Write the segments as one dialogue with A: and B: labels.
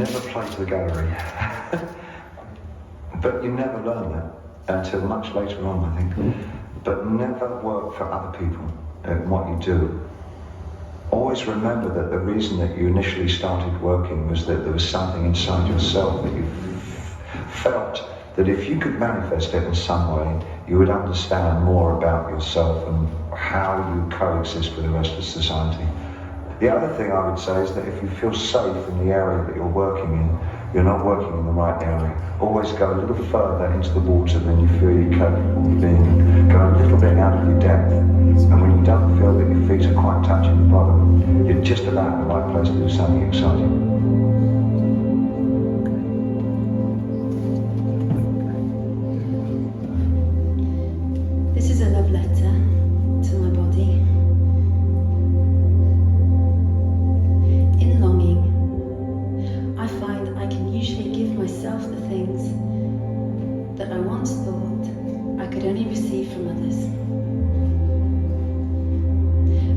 A: never play to the gallery. But you never learn that until much later on, I think. But never work for other people at what you do. Always remember that the reason that you initially started working was that there was something inside yourself that you felt that if you could manifest it in some way, you would understand more about yourself and how you coexist with the rest of society. The other thing I would say is that if you feel safe in the area that you're working in, you're not working in the right area. Always go a little further into the water than you feel you're capable of being. Go a little bit out of your depth. And when you don't feel that your feet are quite touching the bottom, you're just about in the right place to do something exciting.
B: This is a love letter to my body. In longing, I find I can usually give myself the things that I once thought I could only receive from others.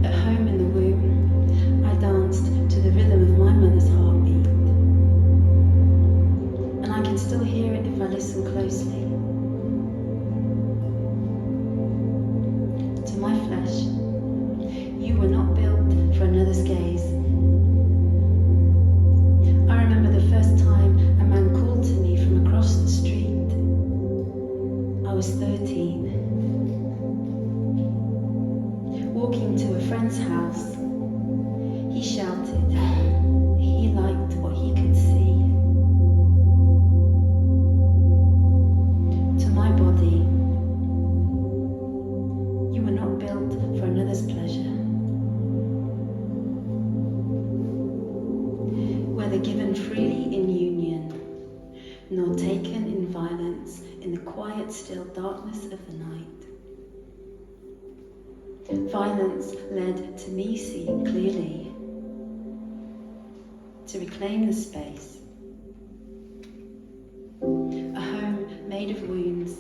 B: At home in the womb, I danced to the rhythm of my mother's heartbeat. And I can still hear it if I listen closely. To my flesh, you were not built for another's gaze. I remember the first time a man called to me from across the street. I was 13. Walking to a friend's house, he shouted. He liked what he could see. To my body, you were not built for another's pleasure. Whether given freely in union, nor taken in violence in the quiet, still darkness of the night. Violence led to me seeing clearly, to reclaim the space. A home made of wounds,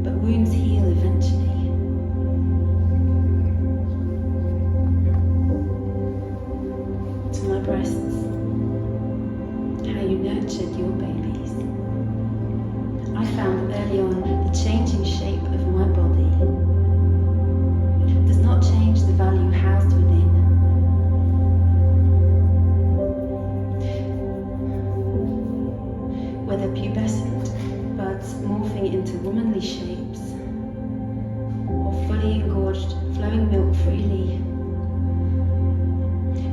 B: but wounds heal eventually. To my breasts, how you nurtured your babies. I found early on the changing shape of my body does not change the value housed within. Whether pubescent buds morphing into womanly shapes, or fully engorged, flowing milk freely.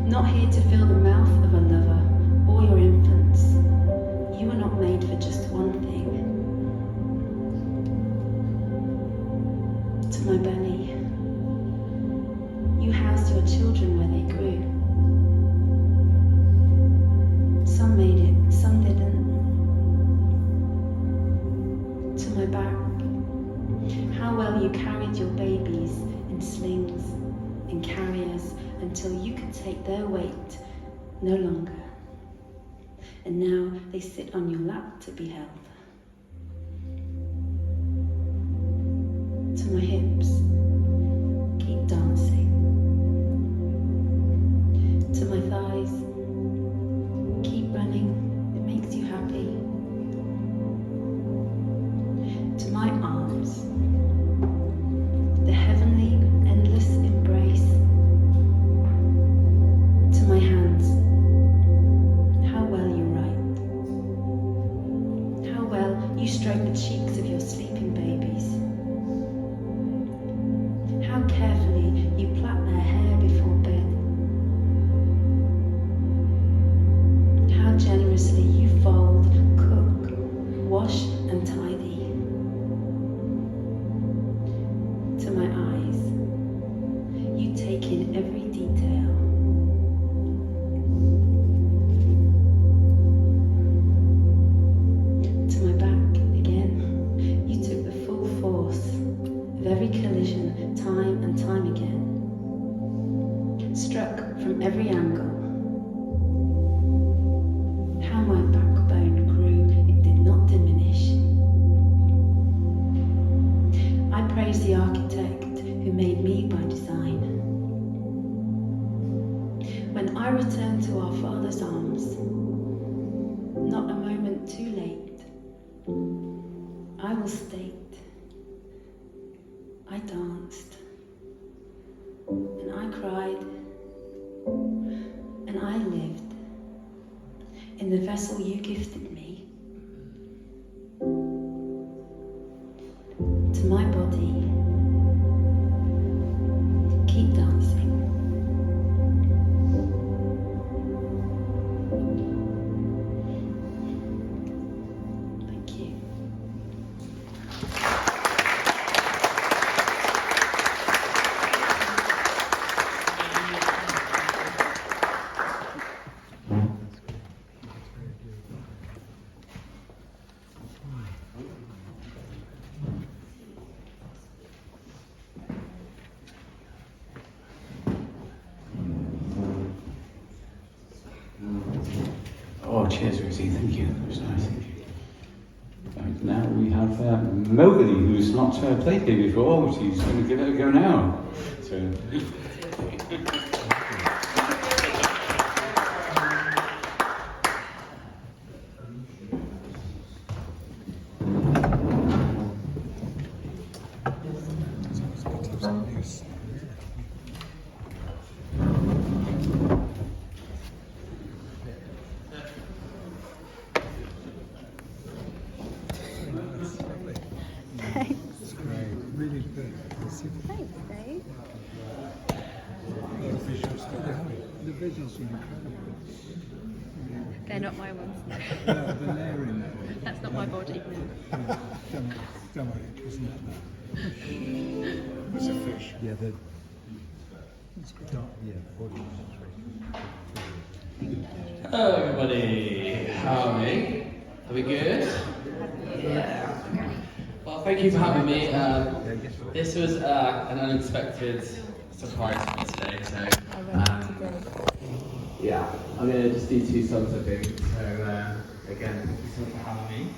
B: Not here to fill the mouth of a lover or your infants. You are not made for just one thing. To my belly, you housed your children where they grew. Some made it, some didn't. To my back, how well you carried your babies in slings and carriers until you could take their weight no longer. And now they sit on your lap to be held. To my hips, keep dancing. To my thighs, keep running, it makes you happy. To my arms, the heavenly, endless embrace. To my hands, how well you write. How well you stroke the cheeks of your sleeping babies. How carefully you plait their hair before bed. How generously you fold, cook, wash and tidy. To my eyes, you take in every detail. To my back again, you took the full force of every collision time and time again. Struck from every angle. How my backbone grew, it did not diminish. I praise the architect who made me by design. When I return to our Father's arms, not a moment too late. I will state, I danced, and I cried, and I lived in the vessel you gifted me. To my body, keep dancing. Thank you.
C: Oh, cheers, Rosie. Thank you. That was nice. Thank you. Right, now we have Mowgli, who's not played here before. She's going to give it a go now. So.
D: Really good.
B: Thanks, Dave.
D: The visuals were incredible.
B: They're not my ones.
D: The layer in there.
B: That's not my body.
D: Don't worry, isn't that that? It's a fish. Yeah, the dark, yeah, body is
E: Hello everybody, how are we? Are we good? Yeah. Well, thank you for having me. This was an unexpected surprise for me today, so yeah, I'm going to just do 2 songs I think. So again, thank you so much for having me.